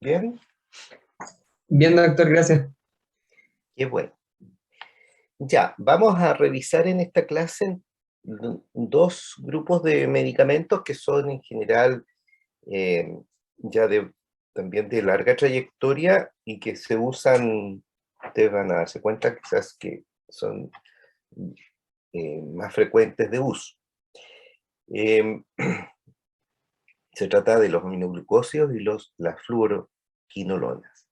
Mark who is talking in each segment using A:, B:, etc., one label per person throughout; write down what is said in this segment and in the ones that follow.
A: Bien,
B: Bien, doctor, gracias.
A: qué bueno. Ya, vamos a revisar en esta clase dos grupos de medicamentos que son en general eh, ya también de larga trayectoria y que se usan, ustedes van a darse cuenta quizás que son más frecuentes de uso. Em, Se trata de los aminoglucósidos y las fluoroquinolonas.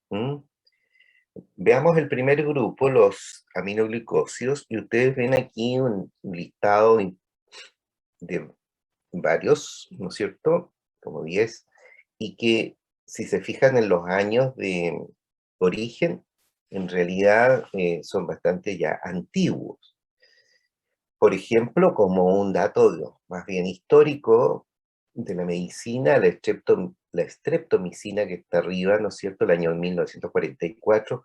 A: Veamos el primer grupo, los aminoglucósidos, y ustedes ven aquí un listado de varios, ¿no es cierto? Como 10, y que si se fijan en los años de origen, en realidad son bastante ya antiguos. Por ejemplo, como un dato más bien histórico de la medicina, la streptomicina que está arriba, ¿no es cierto?, el año 1944,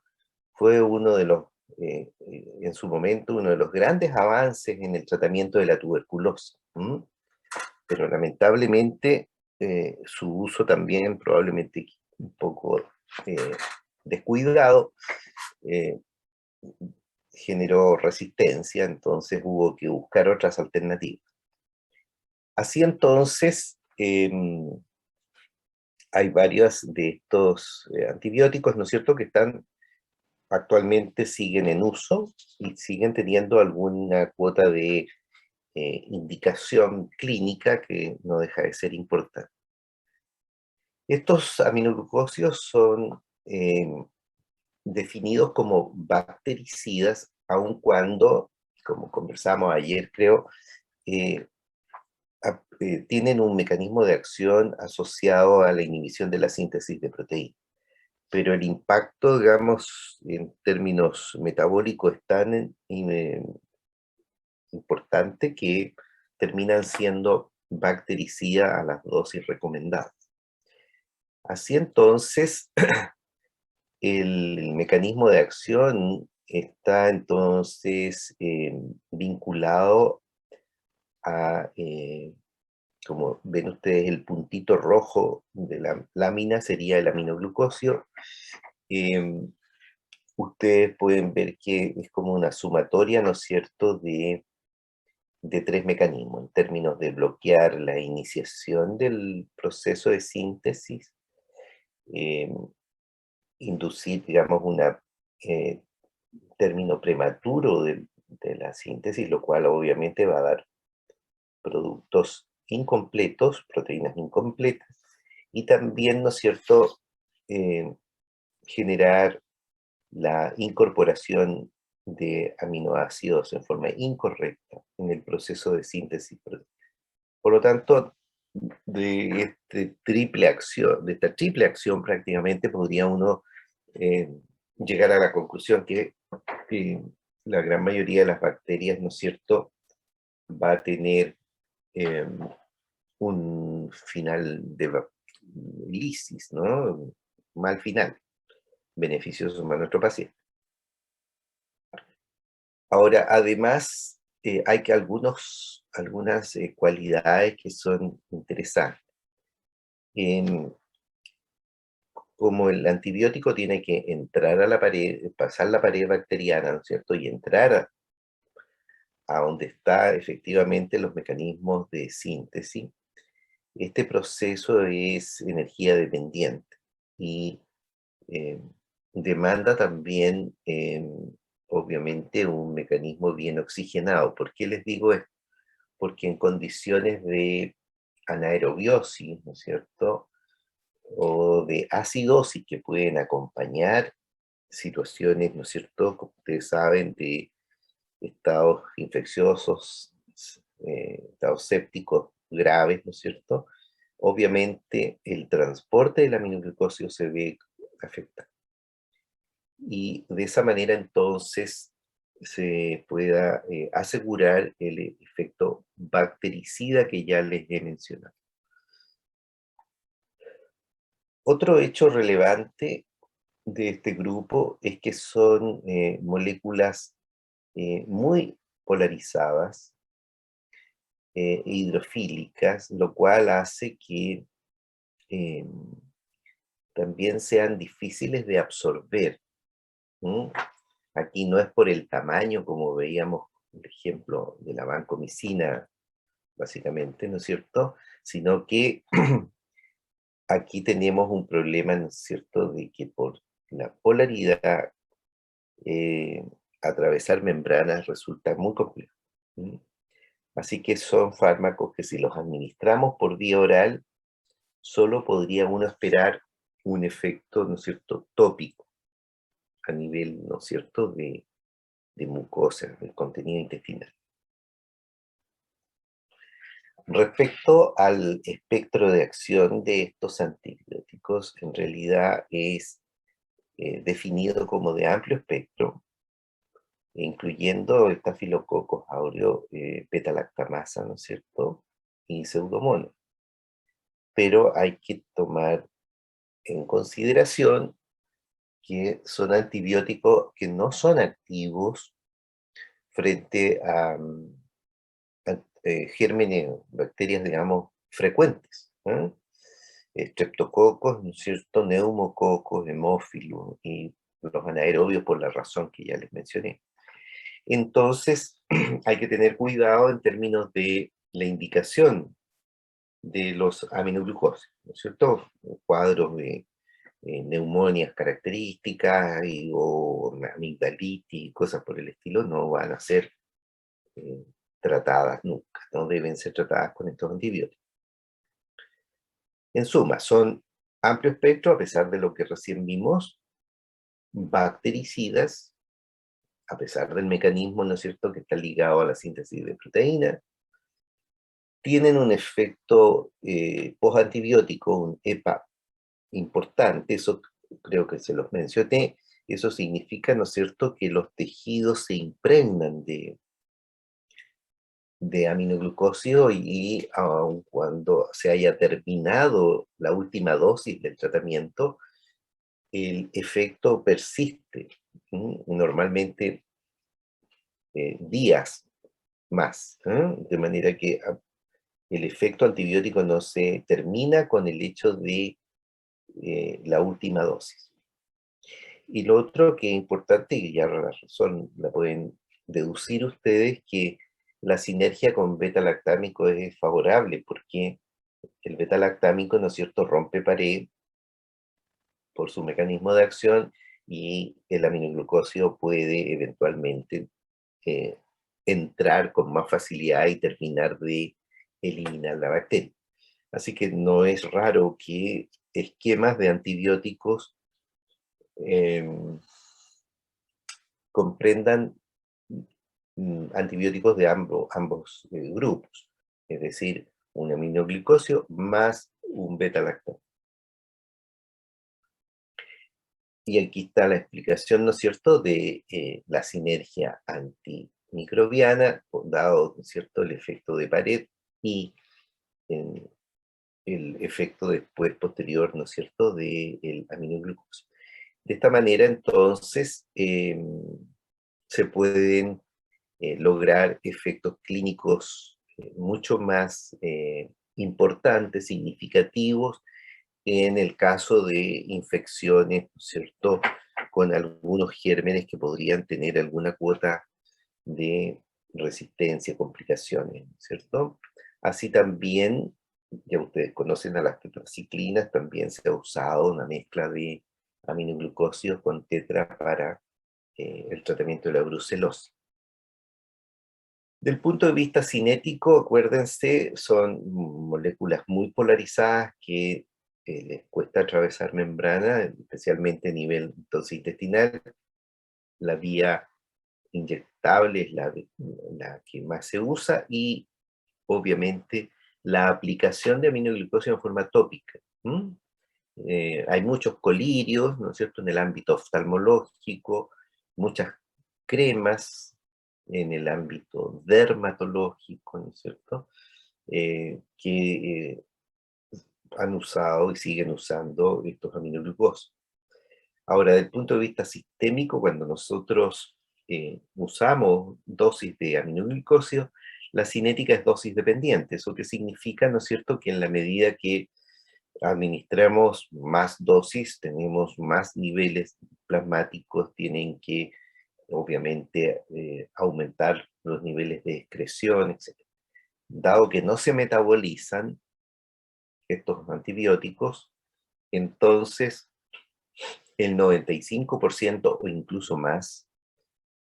A: fue uno de los, en su momento, uno de los grandes avances en el tratamiento de la tuberculosis. Pero lamentablemente su uso también probablemente un poco eh, descuidado, eh, generó resistencia, entonces hubo que buscar otras alternativas. Así entonces, hay varios de estos antibióticos, ¿no es cierto?, que están actualmente siguen en uso y siguen teniendo alguna cuota de indicación clínica que no deja de ser importante. Estos aminoglucósidos son definidos como bactericidas, aun cuando, como conversamos ayer, creo, eh, tienen un mecanismo de acción asociado a la inhibición de la síntesis de proteínas. Pero el impacto, digamos, en términos metabólicos es tan importante que terminan siendo bactericidas a las dosis recomendadas. Así entonces, el mecanismo de acción está entonces vinculado a, como ven ustedes, el puntito rojo de la lámina sería el aminoglucosio. Em, Ustedes pueden ver que es como una sumatoria, ¿no es cierto?, de tres mecanismos, en términos de bloquear la iniciación del proceso de síntesis, em, inducir, digamos, un término prematuro de la síntesis, lo cual obviamente va a dar productos incompletos, proteínas incompletas, y también, ¿no es cierto?, eh, generar la incorporación de aminoácidos en forma incorrecta en el proceso de síntesis. Por lo tanto, de esta triple acción prácticamente podría uno eh, llegar a la conclusión que la gran mayoría de las bacterias, ¿no es cierto?, va a tener eh, un final de lisis, ¿no? Mal final, beneficioso para nuestro paciente. Ahora, además, hay que algunas cualidades que son interesantes. Em, Como el antibiótico tiene que entrar a la pared, pasar la pared bacteriana, ¿no es cierto? Y entrar a donde está efectivamente los mecanismos de síntesis, este proceso es energía dependiente y eh, demanda también, obviamente, un mecanismo bien oxigenado. ¿Por qué les digo esto? Porque en condiciones de anaerobiosis, ¿no es cierto?, o de acidosis que pueden acompañar situaciones, ¿no es cierto?, como ustedes saben, de estados infecciosos, estados sépticos graves, ¿no es cierto? Obviamente el transporte del aminoglucósido se ve afectado. Y de esa manera entonces se pueda asegurar el efecto bactericida que ya les he mencionado. Otro hecho relevante de este grupo es que son moléculas muy polarizadas, hidrofílicas, lo cual hace que también sean difíciles de absorber. ¿Mm? Aquí no es por el tamaño, como veíamos el ejemplo de la vancomicina, básicamente, ¿no es cierto? Sino que aquí tenemos un problema, ¿no es cierto?, de que por la polaridad, eh, atravesar membranas resulta muy complejo. ¿Mm? Así que son fármacos que si los administramos por vía oral, solo podría uno esperar un efecto, ¿no es cierto?, tópico a nivel, ¿no es cierto?, de mucosa, del contenido intestinal. Respecto al espectro de acción de estos antibióticos, en realidad es definido como de amplio espectro, incluyendo estafilococos aureus, beta-lactamasa, ¿no es cierto?, y pseudomonas. Pero hay que tomar en consideración que son antibióticos que no son activos frente a, gérmenes, bacterias, digamos, frecuentes. Streptococos, ¿no es cierto?, neumococos, hemófilos y los anaerobios por la razón que ya les mencioné. Entonces, hay que tener cuidado en términos de la indicación de los aminoglucósidos, ¿no es cierto? Cuadros de neumonias características o amigdalitis y cosas por el estilo no van a ser eh, tratadas nunca, no deben ser tratadas con estos antibióticos. En suma, son amplio espectro, a pesar de lo que recién vimos, bactericidas, a pesar del mecanismo, ¿no es cierto?, que está ligado a la síntesis de proteína, tienen un efecto postantibiótico, un EPA importante, eso creo que se los mencioné, eso significa, ¿no es cierto?, que los tejidos se impregnan de aminoglucósido y aun cuando se haya terminado la última dosis del tratamiento, el efecto persiste, normalmente días más, de manera que el efecto antibiótico no se termina con el hecho de la última dosis. Y lo otro que es importante, y ya la razón la pueden deducir ustedes, que la sinergia con beta-lactámico es favorable, porque el beta-lactámico, ¿no es cierto?, rompe pared por su mecanismo de acción y el aminoglucósido puede eventualmente eh, entrar con más facilidad y terminar de eliminar la bacteria. Así que no es raro que esquemas de antibióticos em, comprendan antibióticos de ambos grupos, es decir, un aminoglucósido más un beta-lactamo. Y aquí está la explicación, ¿no es cierto?, de la sinergia antimicrobiana, dado, ¿no es cierto?, el efecto de pared y el efecto después posterior, ¿no es cierto?, del aminoglucósido. De esta manera, entonces, se pueden lograr efectos clínicos mucho más importantes, significativos, en el caso de infecciones, ¿no es cierto?, con algunos gérmenes que podrían tener alguna cuota de resistencia, complicaciones, ¿no es cierto? Así también, ya ustedes conocen a las tetraciclinas, también se ha usado una mezcla de aminoglucósidos con tetra para el tratamiento de la brucelosis. Del punto de vista cinético, acuérdense, son moléculas muy polarizadas que les cuesta atravesar membrana, especialmente a nivel entonces intestinal. La vía inyectable es la que más se usa y obviamente la aplicación de aminoglucosa en forma tópica. Hay muchos colirios, ¿no es cierto?, en el ámbito oftalmológico, muchas cremas en el ámbito dermatológico, ¿no es cierto?, que han usado y siguen usando estos aminoglucósidos. Ahora, desde el punto de vista sistémico, cuando nosotros usamos dosis de aminoglucósidos, la cinética es dosis dependiente. ¿Eso qué significa? ¿No es cierto? Que en la medida que administramos más dosis, tenemos más niveles plasmáticos, tienen que, obviamente, aumentar los niveles de excreción, etc. Dado que no se metabolizan estos antibióticos, entonces el 95% o incluso más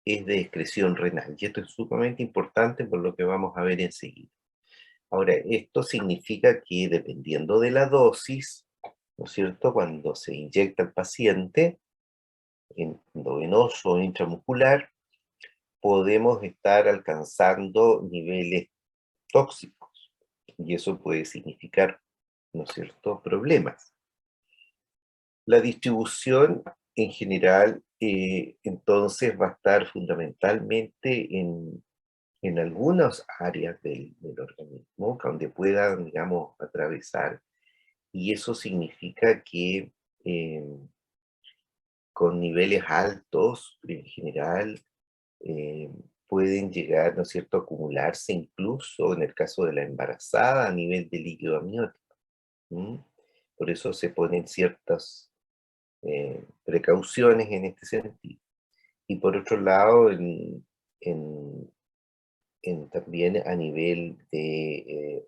A: es de excreción renal. Y esto es sumamente importante por lo que vamos a ver enseguida. Ahora, esto significa que dependiendo de la dosis, ¿no es cierto? Cuando se inyecta al paciente, endovenoso o intramuscular, podemos estar alcanzando niveles tóxicos. Y eso puede significar, ¿no es cierto?, problemas. La distribución en general, entonces, va a estar fundamentalmente en algunas áreas del organismo, donde puedan, digamos, atravesar, y eso significa que con niveles altos, en general, eh, pueden llegar, ¿no es cierto?, a acumularse incluso en el caso de la embarazada a nivel de líquido amniótico. ¿Mm? Por eso se ponen ciertas precauciones en este sentido. Y por otro lado, en- también a nivel de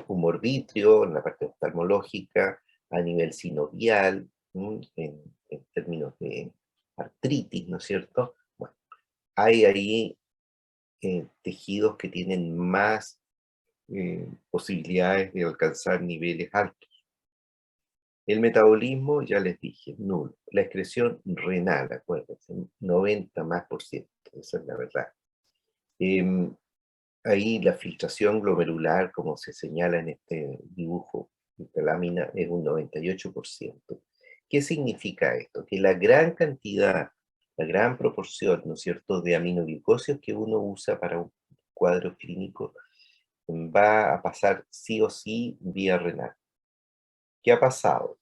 A: humor vítreo, en la parte oftalmológica, a nivel sinovial, en términos de artritis, ¿no es cierto? Bueno, hay ahí tejidos que tienen más posibilidades de alcanzar niveles altos. El metabolismo, ya les dije, nulo. La excreción renal, acuérdense, 90 más por ciento, esa es la verdad. Em, Ahí la filtración glomerular, como se señala en este dibujo, esta lámina, es un 98%. ¿Qué significa esto? Que la gran cantidad, la gran proporción, ¿no es cierto?, de aminoglucósidos que uno usa para un cuadro clínico va a pasar sí o sí vía renal. ¿Qué ha pasado?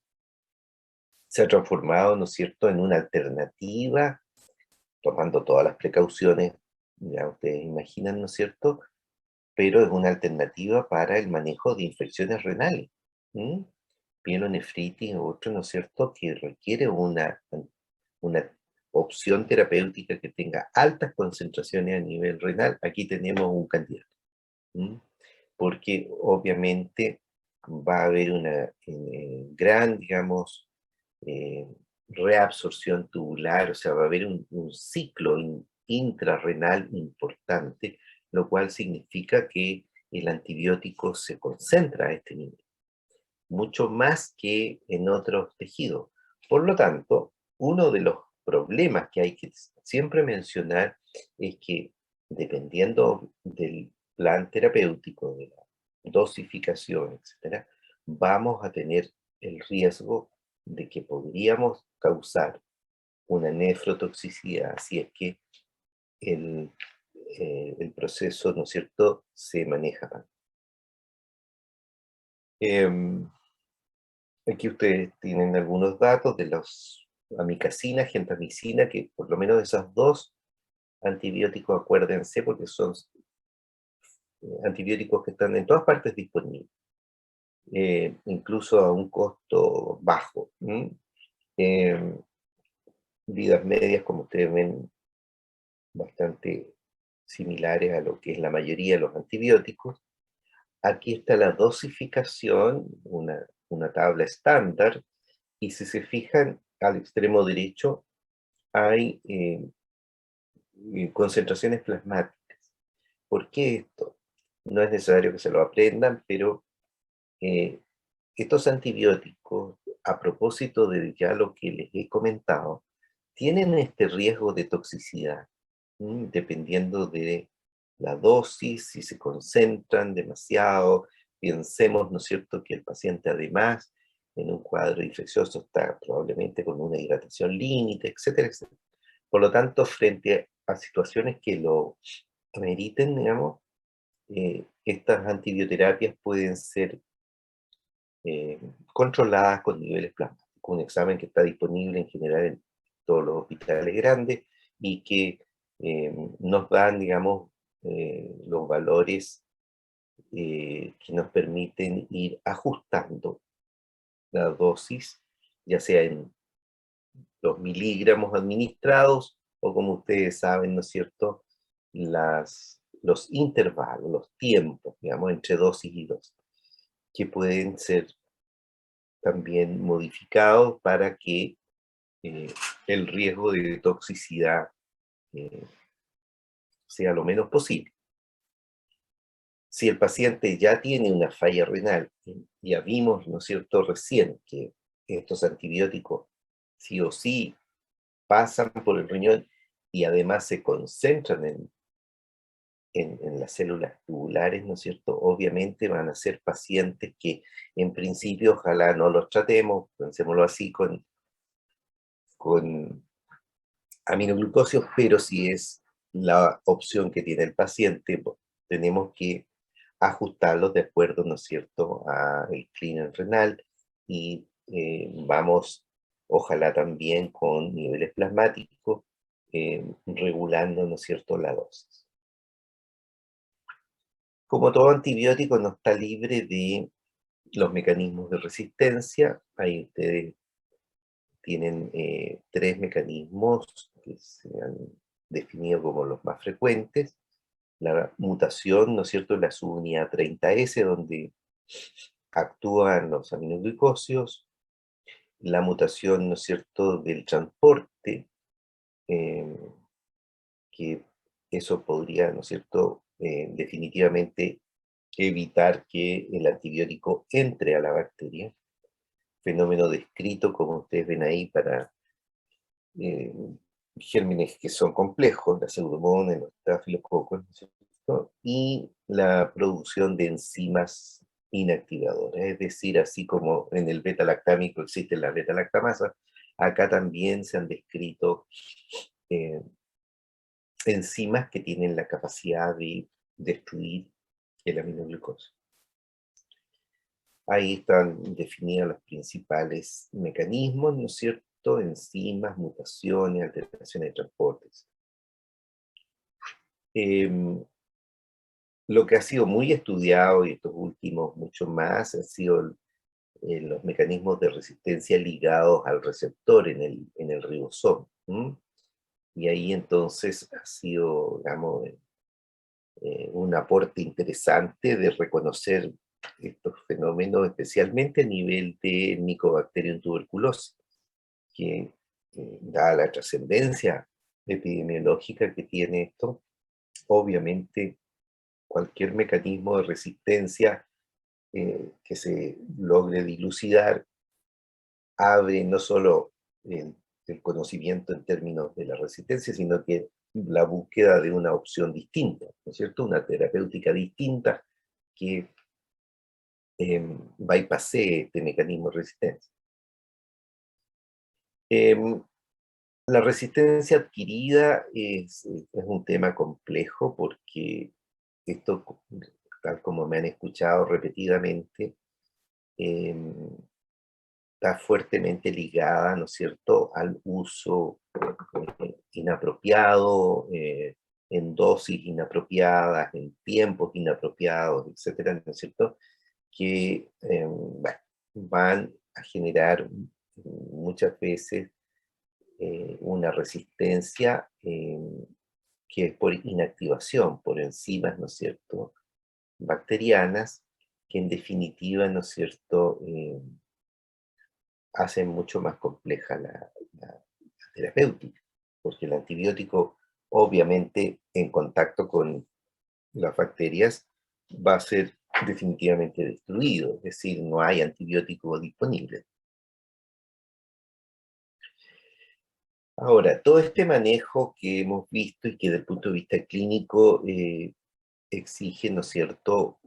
A: Se ha transformado, ¿no es cierto?, en una alternativa, tomando todas las precauciones, ya ustedes imaginan, ¿no es cierto?, pero es una alternativa para el manejo de infecciones renales. ¿M? Pielonefritis o otro, ¿no es cierto?, que requiere una opción terapéutica que tenga altas concentraciones a nivel renal. Aquí tenemos un candidato. ¿M? Porque obviamente va a haber una gran, digamos, eh, reabsorción tubular, o sea, va a haber un ciclo intrarrenal importante, lo cual significa que el antibiótico se concentra a este nivel, mucho más que en otros tejidos. Por lo tanto, uno de los problemas que hay que siempre mencionar es que dependiendo del plan terapéutico, de la dosificación, etcétera, vamos a tener el riesgo de que podríamos causar una nefrotoxicidad si es que el, el proceso, ¿no es cierto?, se maneja mal. Em, Aquí ustedes tienen algunos datos de los amikacina, gentamicina, que por lo menos esos dos antibióticos, acuérdense, porque son antibióticos que están en todas partes disponibles, incluso a un costo bajo. Eh, Vidas medias, como ustedes ven, bastante similares a lo que es la mayoría de los antibióticos. Aquí está la dosificación, una tabla estándar, y si se fijan al extremo derecho hay concentraciones plasmáticas. ¿Por qué esto? No es necesario que se lo aprendan, pero eh, estos antibióticos, a propósito de ya lo que les he comentado, tienen este riesgo de toxicidad, dependiendo de la dosis, si se concentran demasiado. Pensemos, ¿no es cierto?, que el paciente además en un cuadro infeccioso está probablemente con una hidratación límite, etcétera, etcétera. Por lo tanto, frente a situaciones que lo ameriten, digamos, estas antibioterapias pueden ser controladas con niveles plasmáticos, un examen que está disponible en general en todos los hospitales grandes y que nos dan, digamos, los valores que nos permiten ir ajustando la dosis, ya sea en los miligramos administrados, o como ustedes saben, ¿no es cierto?, los intervalos, los tiempos, digamos, entre dosis y dosis, que pueden ser también modificados para que eh, el riesgo de toxicidad eh, sea lo menos posible. Si el paciente ya tiene una falla renal, ya vimos, ¿no es cierto?, recién que estos antibióticos sí o sí pasan por el riñón y además se concentran en las células tubulares, ¿no es cierto? Obviamente van a ser pacientes que en principio ojalá no los tratemos, pensémoslo así, con aminoglucósidos, pero si es la opción que tiene el paciente, pues, tenemos que ajustarlos de acuerdo, ¿no es cierto?, a el cleaner renal y vamos, ojalá también con niveles plasmáticos, regulando, ¿no es cierto?, la dosis. Como todo antibiótico no está libre de los mecanismos de resistencia, ahí ustedes tienen 3 mecanismos que se han definido como los más frecuentes. La mutación, ¿no es cierto?, la subunidad 30S, donde actúan los aminoglucósidos, la mutación, ¿no es cierto?, del transporte, eh, que eso podría, ¿no es cierto?, definitivamente evitar que el antibiótico entre a la bacteria, fenómeno descrito, como ustedes ven ahí, para eh, gérmenes que son complejos, la pseudomonas, los estafilococos, ¿no es cierto?, y la producción de enzimas inactivadoras, es decir, así como en el beta-lactámico existen las beta-lactamasas, acá también se han descrito eh, enzimas que tienen la capacidad de destruir el aminoglucosa. Ahí están definidos los principales mecanismos, ¿no es cierto?, enzimas, mutaciones, alteraciones de transportes. Lo que ha sido muy estudiado, y estos últimos mucho más, han sido los mecanismos de resistencia ligados al receptor en el ribosoma. Y ahí entonces ha sido, digamos, un aporte interesante de reconocer estos fenómenos, especialmente a nivel de Mycobacterium tuberculosis, que da la trascendencia epidemiológica que tiene esto, obviamente cualquier mecanismo de resistencia que se logre dilucidar abre no solo el conocimiento en términos de la resistencia, sino que la búsqueda de una opción distinta, ¿no es cierto?, una terapéutica distinta que bypassee este mecanismo de resistencia. Em, la resistencia adquirida es un tema complejo porque esto, tal como me han escuchado repetidamente, em, está fuertemente ligada, ¿no es cierto?, al uso inapropiado, en dosis inapropiadas, en tiempos inapropiados, etcétera, ¿no es cierto?, que bueno, van a generar muchas veces una resistencia que es por inactivación, por enzimas, ¿no es cierto?, bacterianas, que en definitiva, ¿no es cierto?, hacen mucho más compleja la terapéutica, porque el antibiótico, obviamente, en contacto con las bacterias, va a ser definitivamente destruido, es decir, no hay antibiótico disponible. Ahora, todo este manejo que hemos visto y que desde el punto de vista clínico exige, ¿no es cierto?,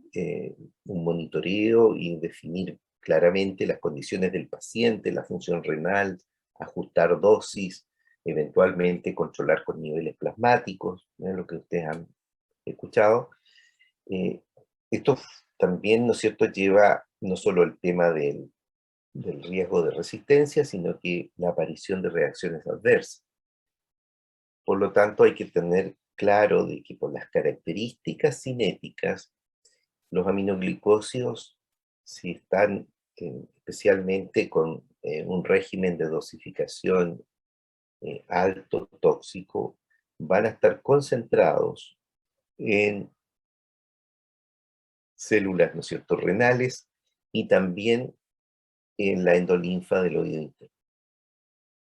A: un monitoreo y definir claramente las condiciones del paciente, la función renal, ajustar dosis, eventualmente controlar con niveles plasmáticos, ¿no?, lo que ustedes han escuchado. Eh, esto también, ¿no es cierto?, lleva no solo el tema del riesgo de resistencia, sino que la aparición de reacciones adversas. Por lo tanto, hay que tener claro de que por las características cinéticas, los aminoglicósidos, si están especialmente con un régimen de dosificación alto tóxico, van a estar concentrados en células, ¿no es cierto?, renales y también en la endolinfa del oído interno.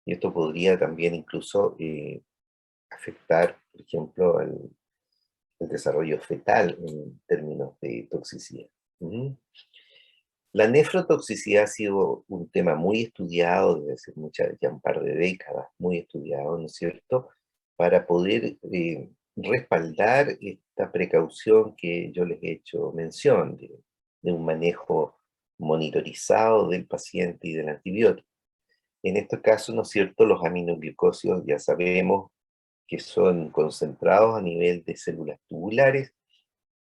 A: Y esto podría también incluso afectar, por ejemplo, el desarrollo fetal en términos de toxicidad. Ujú. La nefrotoxicidad ha sido un tema muy estudiado desde hace ya un par de décadas, muy estudiado, ¿no es cierto?, para poder respaldar esta precaución que yo les he hecho mención de un manejo monitorizado del paciente y del antibiótico. En este caso, ¿no es cierto?, los aminoglucósidos ya sabemos que son concentrados a nivel de células tubulares.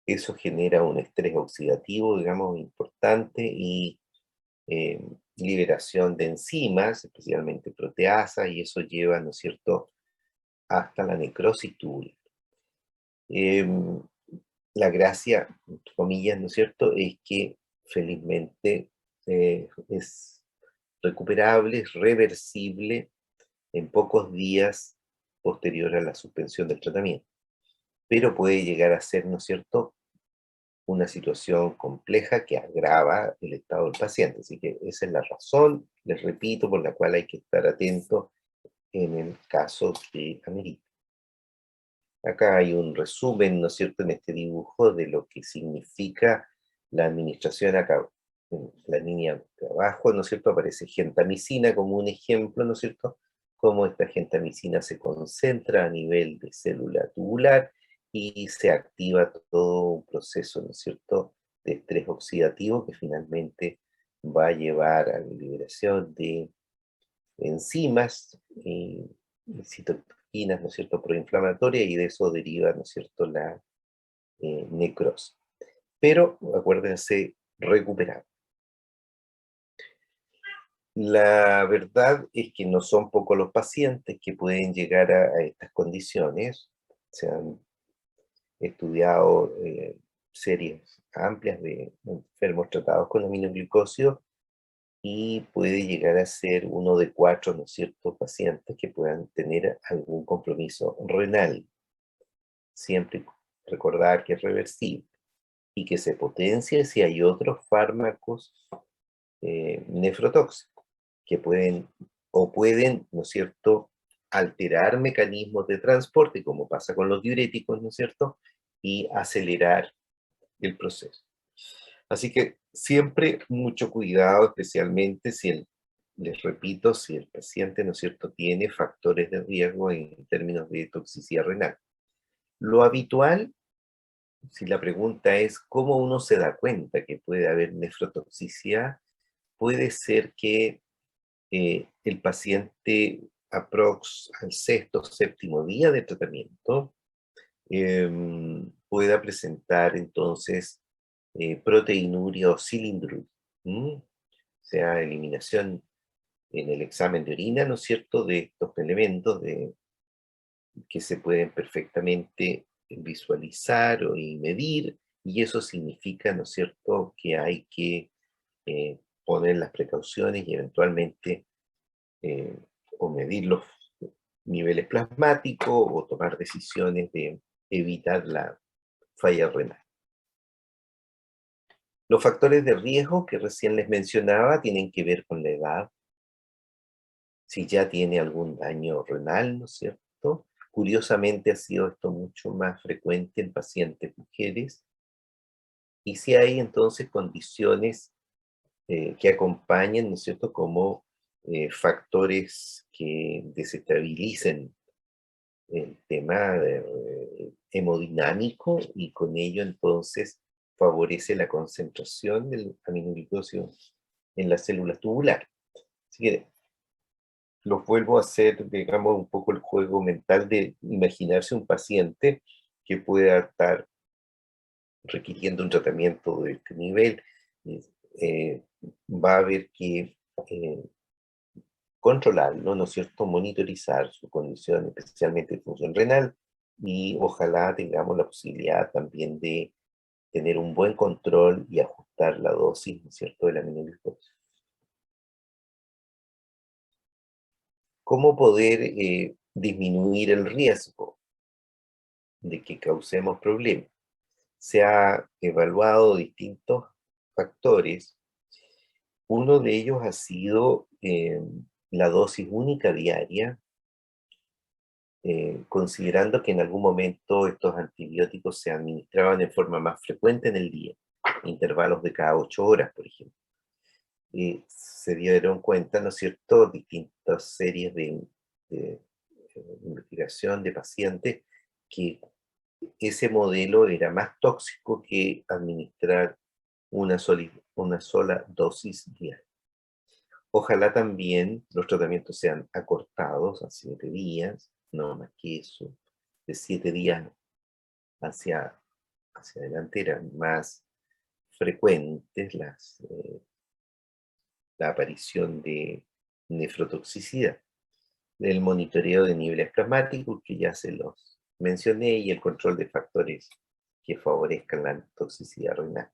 A: Eso genera un estrés oxidativo, digamos, importante y eh, liberación de enzimas, especialmente proteasas, y eso lleva, ¿no es cierto?, hasta la necrosis tubular. Em, la gracia, entre comillas, ¿no es cierto?, es que felizmente es recuperable, es reversible en pocos días posterior a la suspensión del tratamiento, pero puede llegar a ser, ¿no es cierto?, una situación compleja que agrava el estado del paciente. Así que esa es la razón, les repito, por la cual hay que estar atento en el caso que amerite. Acá hay un resumen, ¿no es cierto?, en este dibujo de lo que significa la administración acá. En la línea de abajo, ¿no es cierto?, aparece gentamicina como un ejemplo, ¿no es cierto?, cómo esta gentamicina se concentra a nivel de célula tubular y se activa todo un proceso, ¿no es cierto?, de estrés oxidativo que finalmente va a llevar a la liberación de enzimas y citoquinas, ¿no es cierto?, proinflamatorias, y de eso deriva, ¿no es cierto?, la necrosis. Pero, acuérdense, recuperar. La verdad es que no son pocos los pacientes que pueden llegar a estas condiciones. Se han estudiado series amplias de enfermos tratados con aminoglucósidos y puede llegar a ser uno de 4, ¿no es cierto?, pacientes que puedan tener algún compromiso renal. Siempre recordar que es reversible y que se potencia si hay otros fármacos nefrotóxicos que pueden, ¿no es cierto?, alterar mecanismos de transporte, como pasa con los diuréticos, ¿no es cierto?, y acelerar el proceso. Así que siempre mucho cuidado, especialmente les repito, si el paciente, ¿no es cierto?, tiene factores de riesgo en términos de toxicidad renal. Lo habitual, si la pregunta es cómo uno se da cuenta que puede haber nefrotoxicidad, puede ser que el paciente aprox al sexto o séptimo día de tratamiento pueda presentar entonces proteinuria o cilindruria, o sea, eliminación en el examen de orina, ¿no es cierto?, de estos elementos que se pueden perfectamente visualizar y medir, y eso significa, ¿no es cierto?, que hay que poner las precauciones y eventualmente eh, o medir los niveles plasmáticos o tomar decisiones de evitar la falla renal. Los factores de riesgo que recién les mencionaba tienen que ver con la edad, si ya tiene algún daño renal, ¿no es cierto? Curiosamente ha sido esto mucho más frecuente en pacientes mujeres, y si hay entonces condiciones que acompañan, ¿no es cierto?, como factores que desestabilicen el tema hemodinámico, y con ello entonces favorece la concentración del aminoglucósido en las células tubulares. Así que los vuelvo a hacer, digamos, un poco el juego mental de imaginarse un paciente que pueda estar requiriendo un tratamiento de este nivel. eh, Va a haber que controlarlo, ¿no es cierto?, monitorizar su condición, especialmente de función renal, y ojalá tengamos la posibilidad también de tener un buen control y ajustar la dosis, ¿no es cierto?, de la aminoglucosa. cómo poder disminuir el riesgo de que causemos problemas. Se ha evaluado distintos factores. Uno de ellos ha sido la dosis única diaria, considerando que en algún momento estos antibióticos se administraban en forma más frecuente en el día, intervalos de cada 8 horas, por ejemplo. Se dieron cuenta, ¿no es cierto?, distintas series de investigación de pacientes que ese modelo era más tóxico que administrar una sola dosis diaria. Ojalá también los tratamientos sean acortados a 7 días, no más que eso. De 7 días hacia adelante eran más frecuentes la aparición de nefrotoxicidad. El monitoreo de niveles plasmáticos, que ya se los mencioné, y el control de factores que favorezcan la toxicidad renal.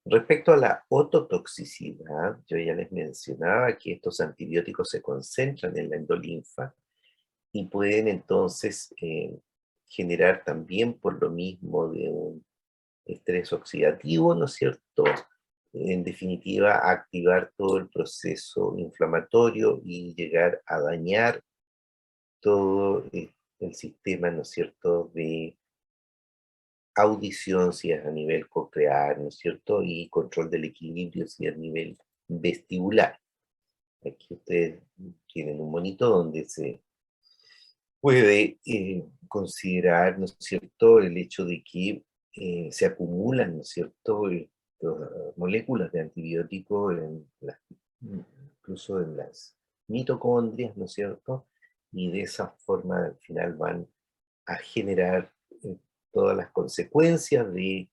A: Respecto a la ototoxicidad, yo ya les mencionaba que estos antibióticos se concentran en la endolinfa y pueden entonces generar también por lo mismo de un estrés oxidativo, ¿no es cierto? En definitiva, activar todo el proceso inflamatorio y llegar a dañar todo el sistema, ¿no es cierto?, de audición, si es a nivel coclear, ¿no es cierto?, y control del equilibrio, si es a nivel vestibular. Aquí ustedes tienen un monito donde se puede considerar, ¿no es cierto?, el hecho de que se acumulan, ¿no es cierto?, moléculas de antibiótico incluso en las mitocondrias, ¿no es cierto?, y de esa forma al final van a generar todas las consecuencias de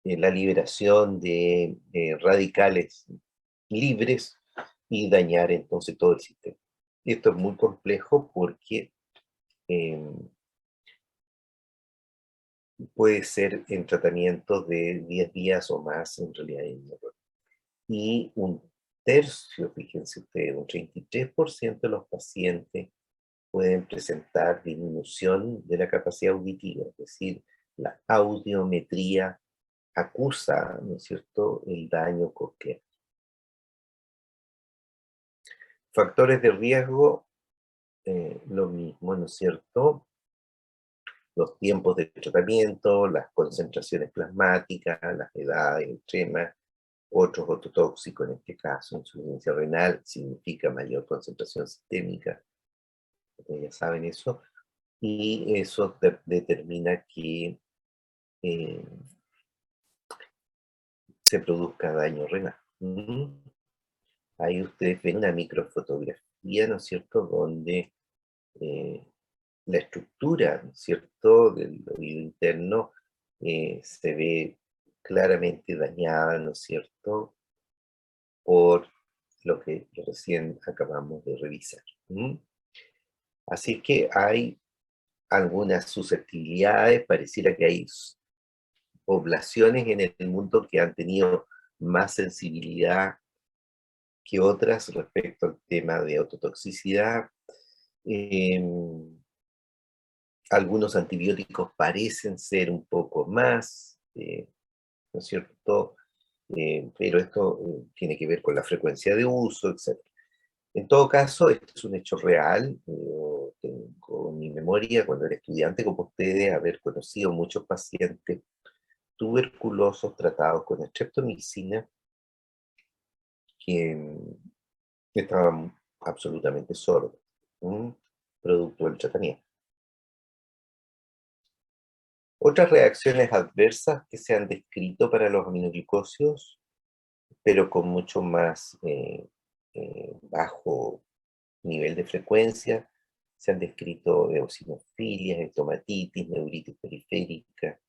A: la liberación de radicales libres y dañar entonces todo el sistema. Esto es muy complejo porque puede ser en tratamientos de 10 días o más, en realidad. Y un tercio, fíjense ustedes, un 33% de los pacientes pueden presentar disminución de la capacidad auditiva, es decir, la audiometría acusa, ¿no es cierto?, el daño coclear. Factores de riesgo, lo mismo, ¿no es cierto? Los tiempos de tratamiento, las concentraciones plasmáticas, las edades extremas, otros ototóxicos, en este caso, insuficiencia renal, significa mayor concentración sistémica, ustedes ya saben eso, y eso determina que eh, se produzca daño renal. Ahí ustedes ven una microfotografía, ¿no es cierto?, donde la estructura, ¿no es cierto?, del oído interno se ve claramente dañada, ¿no es cierto?, por lo que recién acabamos de revisar. Así que hay algunas susceptibilidades, pareciera que hay poblaciones en el mundo que han tenido más sensibilidad que otras respecto al tema de autotoxicidad. Algunos antibióticos parecen ser un poco más, ¿no es cierto? Pero esto tiene que ver con la frecuencia de uso, etc. En todo caso, esto es un hecho real. Yo tengo en mi memoria, cuando era estudiante como ustedes, haber conocido muchos pacientes tuberculosos tratados con streptomicina que estaban absolutamente sordos, producto del tratamiento. Otras reacciones adversas que se han descrito para los aminoglucósidos, pero con mucho más bajo nivel de frecuencia, se han descrito eosinofilias, estomatitis, neuritis periférica,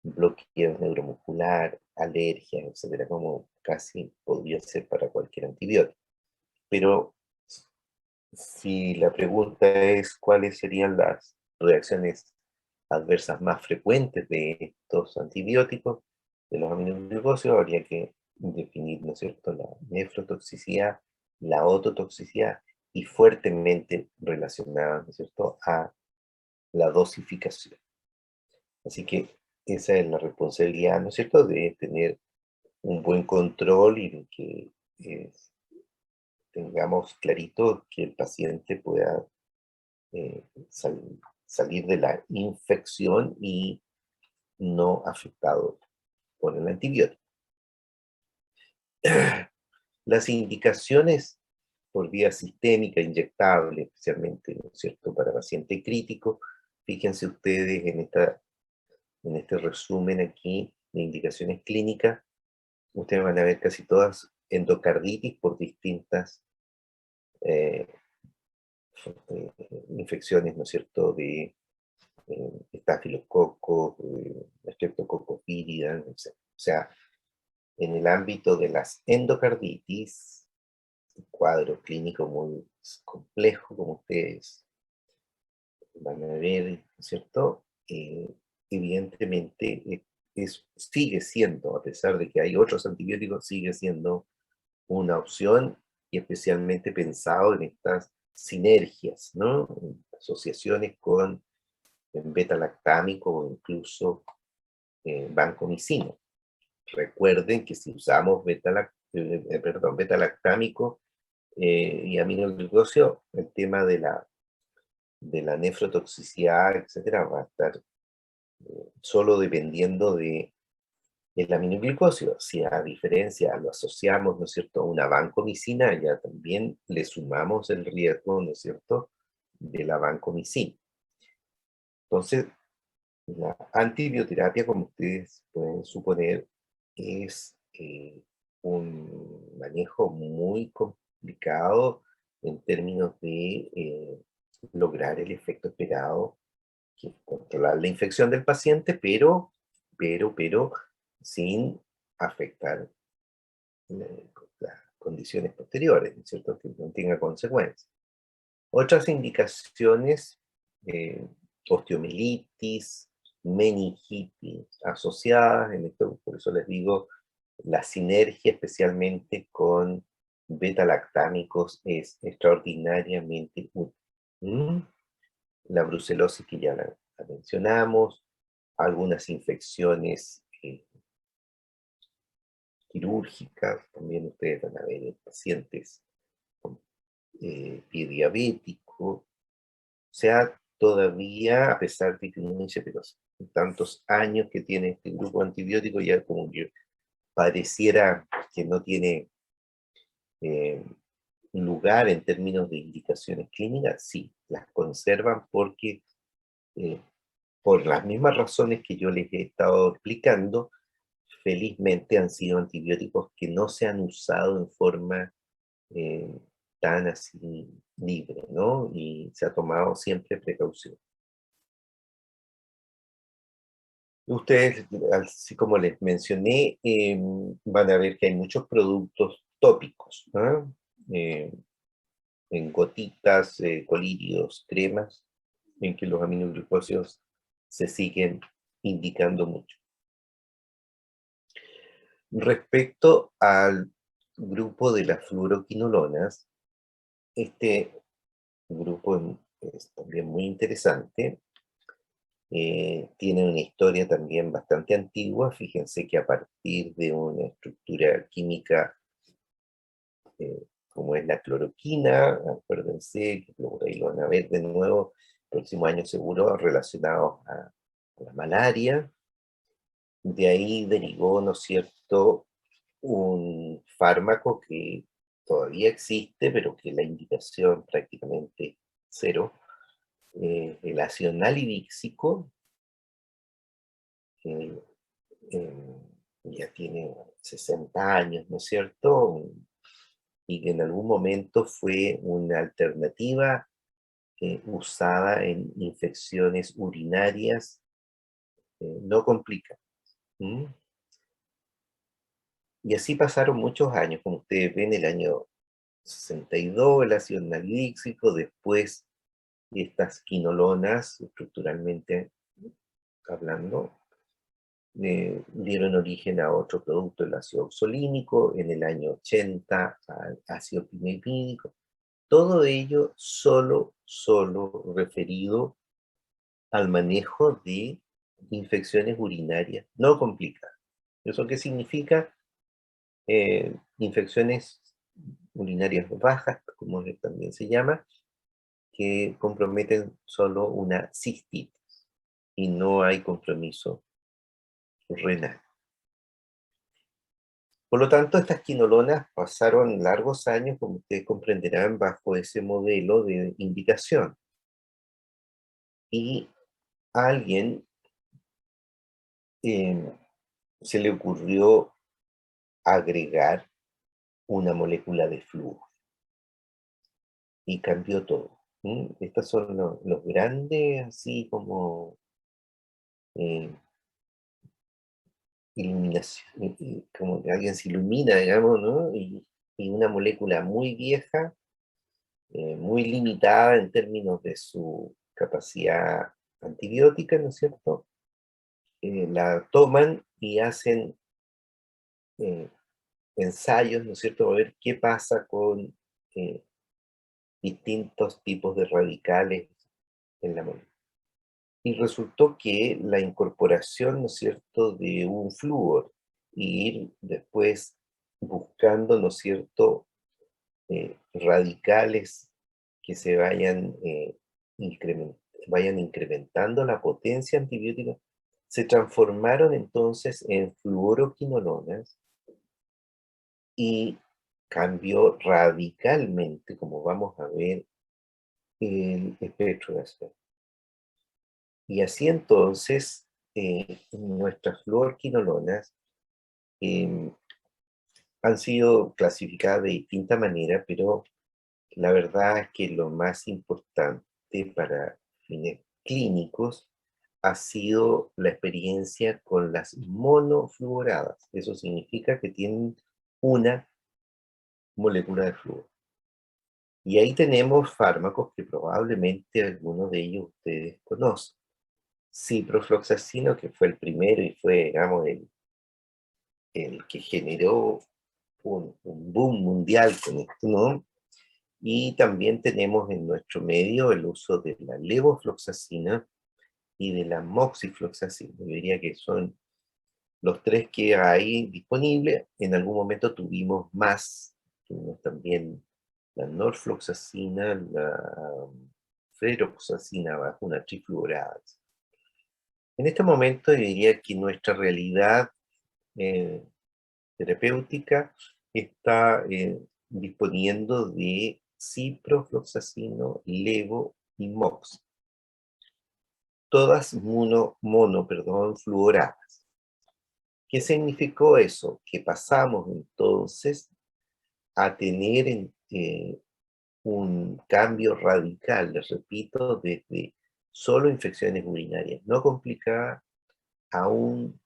A: bloqueos neuromuscular, alergias, etcétera, como casi podría ser para cualquier antibiótico. Pero si la pregunta es cuáles serían las reacciones adversas más frecuentes de estos antibióticos, de los aminoglucósidos, habría que definir, ¿no es cierto?, la nefrotoxicidad la ototoxicidad y fuertemente relacionadas, ¿no es cierto?, a la dosificación. Así que esa es la responsabilidad, ¿no es cierto?, de tener un buen control y de que eh, tengamos clarito que el paciente pueda eh, sal- salir de la infección y no afectado por el antibiótico. Las indicaciones por vía sistémica, inyectable, especialmente, ¿no es cierto?, para paciente crítico, fíjense ustedes en este resumen aquí de indicaciones clínicas, ustedes van a ver casi todas endocarditis por distintas eh, eh, infecciones, ¿no es cierto?, de estafilococos, streptococcus viridans, etc. O sea, en el ámbito de las endocarditis, un cuadro clínico muy complejo, como ustedes van a ver, ¿no es cierto? Evidentemente, sigue siendo, a pesar de que hay otros antibióticos, sigue siendo una opción y especialmente pensado en estas sinergias, ¿no? En asociaciones con beta-lactámico o incluso vancomicina. Recuerden que si usamos beta-lactámico y aminoglucosio, el tema de la nefrotoxicidad, etcétera, va a estar solo dependiendo de el aminoglucosio. Si a diferencia lo asociamos, ¿no es cierto?, a una vancomicina, ya también le sumamos el riesgo, ¿no es cierto?, de la vancomicina. Entonces, la antibioterapia, como ustedes pueden suponer, es un manejo muy complicado en términos de lograr el efecto esperado, que es controlar la infección del paciente, pero sin afectar las condiciones posteriores, ¿no es cierto?, que no tenga consecuencias. Otras indicaciones, eh, osteomielitis, meningitis asociadas, en esto, por eso les digo, la sinergia especialmente con beta-lactámicos es extraordinariamente útil. ¿Mm? La brucelosis que ya la mencionamos, algunas infecciones quirúrgicas, también ustedes van a ver en pacientes con pie diabético. O sea, todavía, a pesar de que uno dice, pero tantos años que tiene este grupo antibiótico, ya como que pareciera que no tiene eh, lugar en términos de indicaciones clínicas, sí, las conservan porque, eh, por las mismas razones que yo les he estado explicando, felizmente han sido antibióticos que no se han usado en forma eh, tan así libre, ¿no? Y se ha tomado siempre precaución. Ustedes, así como les mencioné, van a ver que hay muchos productos tópicos, ¿ah? Eh, en gotitas, colirios, cremas, en que los aminoglucósidos se siguen indicando mucho. Respecto al grupo de las fluoroquinolonas, este grupo es también muy interesante. Tiene una historia también bastante antigua. Fíjense que a partir de una estructura química como es la cloroquina, acuérdense que por ahí lo van a ver de nuevo el próximo año seguro relacionados a la malaria. De ahí derivó, ¿no es cierto?, un fármaco que todavía existe, pero que la indicación prácticamente cero, el ácido nalidíxico, que ya tiene 60 años, ¿no es cierto? Y que en algún momento fue una alternativa usada en infecciones urinarias no complicadas. ¿Mm? Y así pasaron muchos años, como ustedes ven, el año 62 el ácido nalidíxico, después estas quinolonas, estructuralmente hablando, dieron origen a otro producto, el ácido oxolínico, en el año 80 al ácido pimetídico. Todo ello solo referido al manejo de infecciones urinarias no complicadas. ¿Eso qué significa? Infecciones urinarias bajas, como también se llama, que comprometen solo una cistitis y no hay compromiso renal. Por lo tanto, estas quinolonas pasaron largos años, como ustedes comprenderán, bajo ese modelo de indicación. Y a alguien se le ocurrió agregar una molécula de flúor y cambió todo. Estos son los grandes, así como eh, iluminación, como que alguien se ilumina, digamos, ¿no? Y una molécula muy vieja, muy limitada en términos de su capacidad antibiótica, ¿no es cierto? La toman y hacen eh, ensayos, ¿no es cierto?, a ver qué pasa con eh, distintos tipos de radicales en la molécula. Y resultó que la incorporación, ¿no es cierto?, de un flúor y ir después buscando, ¿no es cierto?, radicales que se vayan incrementando la potencia antibiótica, se transformaron entonces en fluoroquinolonas y cambió radicalmente, como vamos a ver, el espectro de acción. Y así entonces, nuestras fluoroquinolonas han sido clasificadas de distinta manera, pero la verdad es que lo más importante para fines clínicos ha sido la experiencia con las monofluoradas. Eso significa que tienen una molécula de flúor. Y ahí tenemos fármacos que probablemente algunos de ellos ustedes conocen. Ciprofloxacino, que fue el primero y fue, digamos, el que generó un boom mundial con esto, ¿no? Y también tenemos en nuestro medio el uso de la levofloxacina y de la moxifloxacina. Yo diría que son los tres que hay disponibles. En algún momento tuvimos más. Tuvimos también la norfloxacina, la feroxacina bajo una trifluorada. En este momento yo diría que nuestra realidad eh, terapéutica está disponiendo de ciprofloxacino, levo y mox, todas fluoradas. ¿Qué significó eso? Que pasamos entonces a tener un cambio radical, les repito, desde solo infecciones urinarias no complicadas a un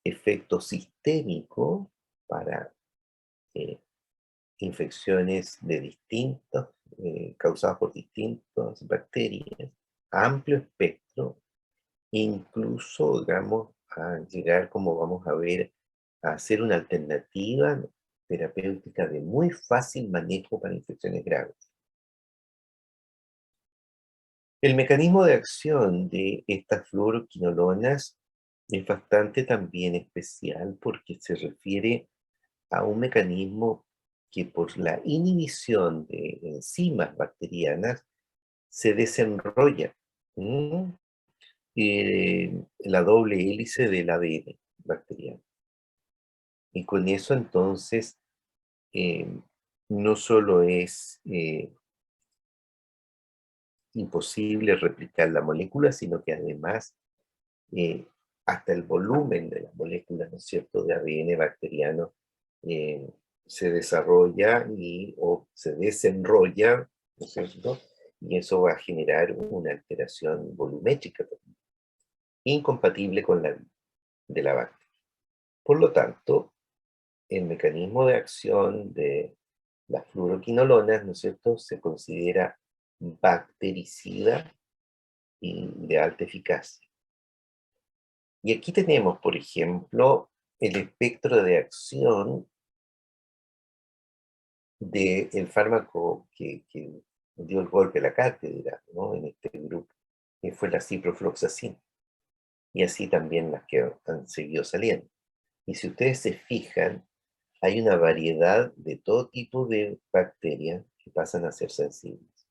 A: efecto sistémico para eh, infecciones de distintos, causadas por distintas bacterias, a amplio espectro, incluso, digamos, a llegar, como vamos a ver, a ser una alternativa terapéutica de muy fácil manejo para infecciones graves. El mecanismo de acción de estas fluoroquinolonas es bastante también especial porque se refiere a un mecanismo que por la inhibición de enzimas bacterianas se desenrolla la doble hélice del ADN bacteriano. Y con eso entonces eh, no solo es imposible replicar la molécula, sino que además eh, hasta el volumen de las moléculas, ¿no es cierto?, de ADN bacteriano eh, se desarrolla o se desenrolla, ¿no es cierto?, y eso va a generar una alteración volumétrica incompatible con la de la bacteria. Por lo tanto, el mecanismo de acción de las fluoroquinolonas, ¿no es cierto?, se considera bactericida y de alta eficacia. Y aquí tenemos, por ejemplo, el espectro de acción del fármaco que dio el golpe a la cátedra, ¿no? En este grupo, que fue la ciprofloxacina, y así también las que han seguido saliendo. Y si ustedes se fijan, hay una variedad de todo tipo de bacterias que pasan a ser sensibles,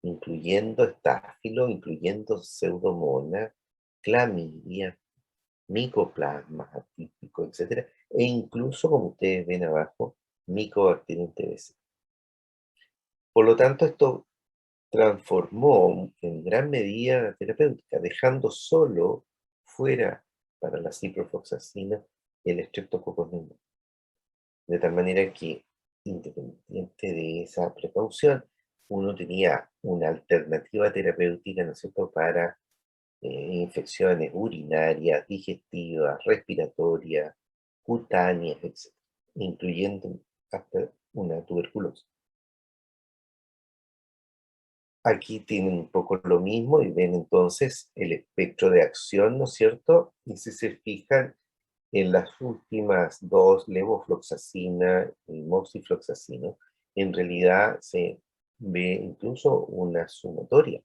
A: incluyendo estáfilo, incluyendo pseudomonas, clamidia, micoplasmas atípicos, etcétera, e incluso, como ustedes ven abajo, Mycobacterium TBC. Por lo tanto, esto transformó en gran medida la terapéutica, dejando solo fuera para la ciprofloxacina el Streptococcus pneumoniae. De tal manera que, independiente de esa precaución, uno tenía una alternativa terapéutica, ¿no es cierto?, para infecciones urinarias, digestivas, respiratorias, cutáneas, etc., incluyendo hasta una tuberculosis. Aquí tienen un poco lo mismo y ven entonces el espectro de acción, ¿no es cierto? Y si se fijan en las últimas dos, levofloxacina y moxifloxacina, en realidad se ve incluso una sumatoria.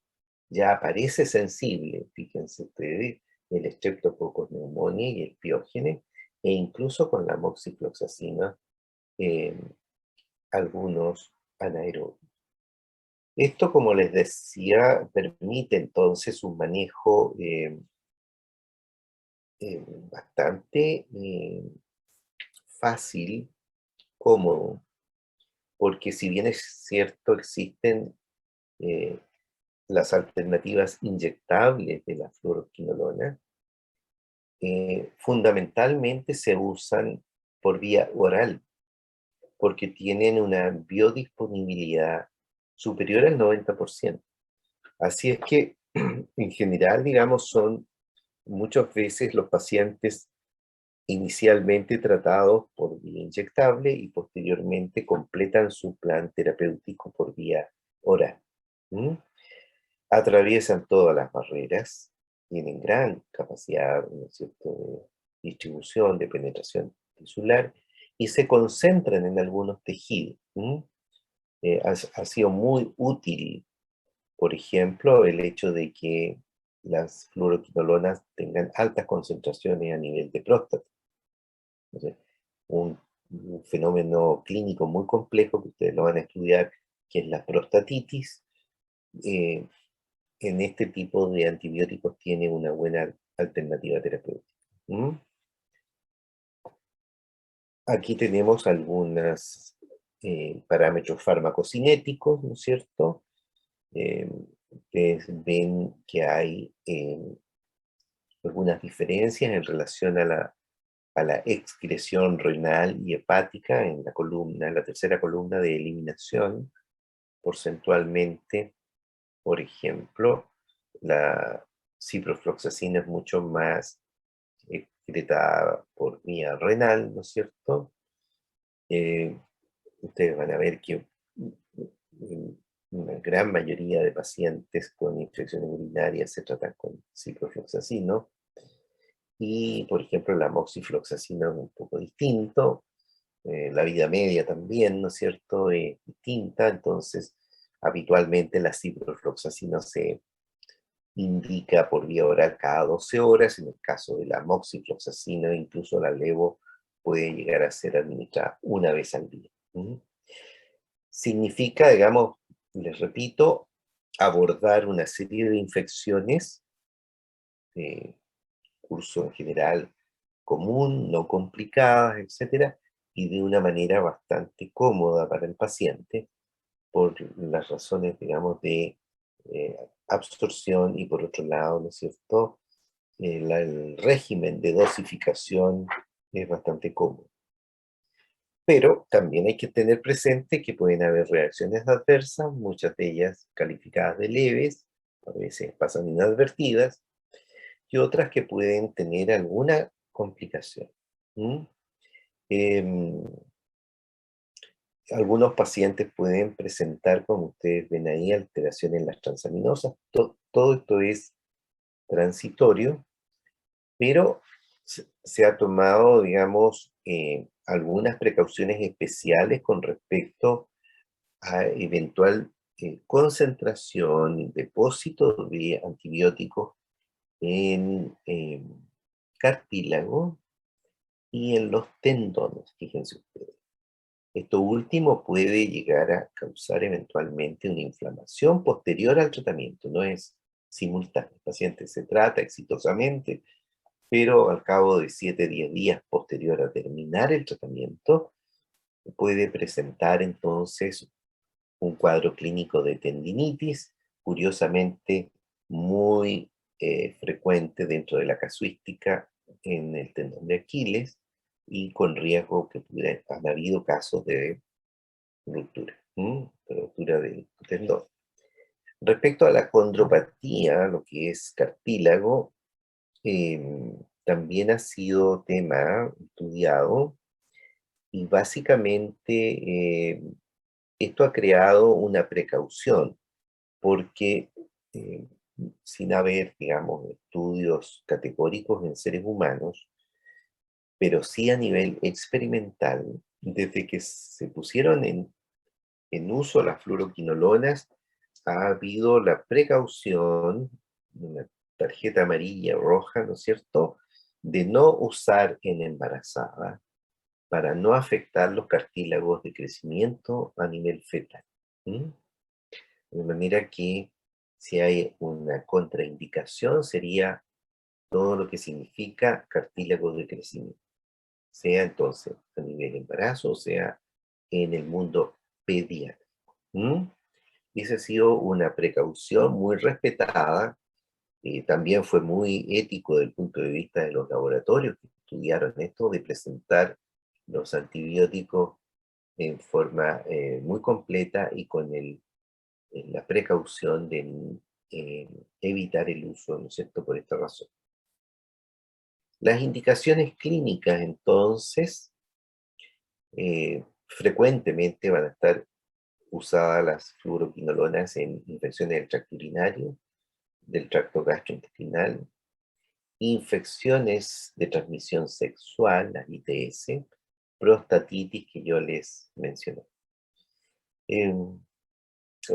A: Ya aparece sensible, fíjense ustedes, el Streptococcus pneumoniae y el Piógenes, e incluso con la moxifloxacina, eh, algunos anaerobios. Esto, como les decía, permite entonces un manejo bastante fácil, cómodo, porque si bien es cierto, existen eh, las alternativas inyectables de la fluoroquinolona, fundamentalmente se usan por vía oral, porque tienen una biodisponibilidad superior al 90%. Así es que, en general, digamos, son muchas veces los pacientes inicialmente tratados por vía inyectable y posteriormente completan su plan terapéutico por vía oral. ¿Mm? Atraviesan todas las barreras, tienen gran capacidad, ¿no es cierto?, de distribución, de penetración tisular, y se concentran en algunos tejidos. Ha sido muy útil, por ejemplo, el hecho de que las fluoroquinolonas tengan altas concentraciones a nivel de próstata. Entonces, un fenómeno clínico muy complejo que ustedes lo van a estudiar, que es la prostatitis, eh, en este tipo de antibióticos tiene una buena alternativa terapéutica. ¿Mm? Aquí tenemos algunos parámetros farmacocinéticos, ¿no es cierto? Ustedes ven que hay algunas diferencias en relación a la excreción renal y hepática en la columna, en la tercera columna de eliminación, porcentualmente. Por ejemplo, la ciprofloxacina es mucho más excretada por vía renal, ¿no es cierto? Eh, Ustedes van a ver que una gran mayoría de pacientes con infecciones urinarias se tratan con ciprofloxacina, y, por ejemplo, la moxifloxacina es un poco distinto, la vida media también, ¿no es cierto?, es distinta. Entonces, habitualmente la ciprofloxacina se indica por vía oral cada 12 horas, en el caso de la moxifloxacina, incluso la levo puede llegar a ser administrada una vez al día. Significa, digamos, les repito, abordar una serie de infecciones, curso en general común, no complicadas, etcétera, y de una manera bastante cómoda para el paciente, por las razones, digamos, de absorción, y por otro lado, ¿no es cierto?, el régimen de dosificación es bastante cómodo. Pero también hay que tener presente que pueden haber reacciones adversas, muchas de ellas calificadas de leves, a veces pasan inadvertidas, y otras que pueden tener alguna complicación. ¿Mm? Em, Algunos pacientes pueden presentar, como ustedes ven ahí, alteraciones en las transaminasas. Todo esto es transitorio, pero se ha tomado, digamos, algunas precauciones especiales con respecto a eventual concentración y depósito de antibióticos en cartílago y en los tendones, fíjense ustedes. Esto último puede llegar a causar eventualmente una inflamación posterior al tratamiento, no es simultáneo. El paciente se trata exitosamente, pero al cabo de 7-10 días posterior a terminar el tratamiento, puede presentar entonces un cuadro clínico de tendinitis, curiosamente muy frecuente dentro de la casuística en el tendón de Aquiles y con riesgo que han habido casos de ruptura, de ruptura del tendón. Respecto a la condropatía, lo que es cartílago, también ha sido tema estudiado y básicamente esto ha creado una precaución porque eh, sin haber, digamos, estudios categóricos en seres humanos, pero sí a nivel experimental, desde que se pusieron en uso las fluoroquinolonas, ha habido la precaución, una tarjeta amarilla o roja, ¿no es cierto?, de no usar en embarazada para no afectar los cartílagos de crecimiento a nivel fetal. ¿Mm? De manera que si hay una contraindicación sería todo lo que significa cartílagos de crecimiento, sea entonces a nivel embarazo, o sea en el mundo pediátrico. ¿Mm? Y esa ha sido una precaución muy respetada, también fue muy ético desde el punto de vista de los laboratorios que estudiaron esto, de presentar los antibióticos en forma muy completa y con la precaución de evitar el uso, ¿no es cierto?, por esta razón. Las indicaciones clínicas, entonces, frecuentemente van a estar usadas las fluoroquinolonas en infecciones del tracto urinario, del tracto gastrointestinal, infecciones de transmisión sexual, las ITS, prostatitis que yo les mencioné.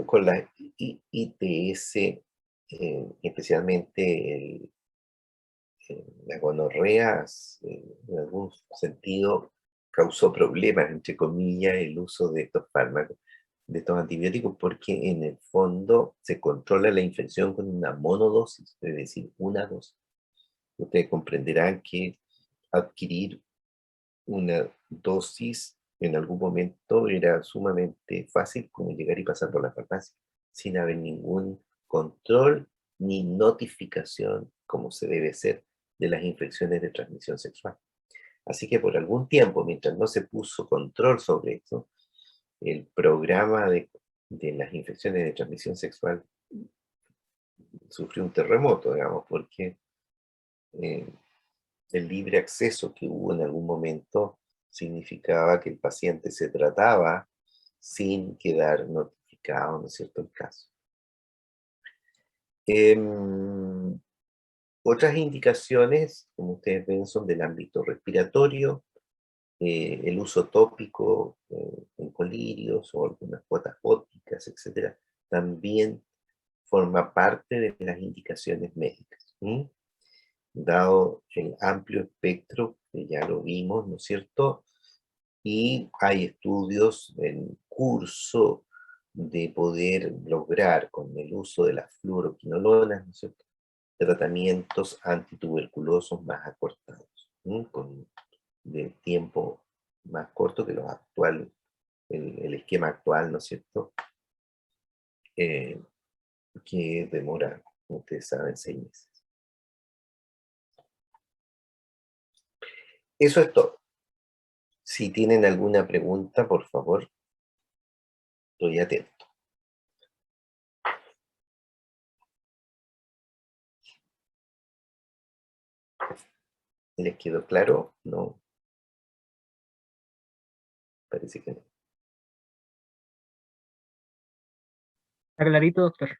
A: Con la ITS, especialmente la gonorrea, en algún sentido causó problemas, entre comillas, el uso de estos fármacos, de estos antibióticos, porque en el fondo se controla la infección con una monodosis, es decir, una dosis. Ustedes comprenderán que adquirir una dosis en algún momento era sumamente fácil, como llegar y pasar por la farmacia, sin haber ningún control ni notificación, como se debe ser, de las infecciones de transmisión sexual. Así que por algún tiempo, mientras no se puso control sobre esto, el programa de las infecciones de transmisión sexual sufrió un terremoto, digamos, porque eh, el libre acceso que hubo en algún momento significaba que el paciente se trataba sin quedar notificado, ¿no es cierto?, el caso. Otras indicaciones, como ustedes ven, son del ámbito respiratorio, el uso tópico en colirios o algunas cuotas ópticas, etcétera, también forma parte de las indicaciones médicas. Dado el amplio espectro, que ya lo vimos, ¿no es cierto? Y hay estudios en curso de poder lograr con el uso de las fluoroquinolonas, ¿no es cierto?, tratamientos antituberculosos más acortados, con de tiempo más corto que los actuales, el esquema actual, ¿no es cierto?, eh, que demora, como ustedes saben, 6 meses. Eso es todo. Si tienen alguna pregunta, por favor, estoy atento. ¿Les quedó claro? No, parece que no.
B: Está clarito, doctor.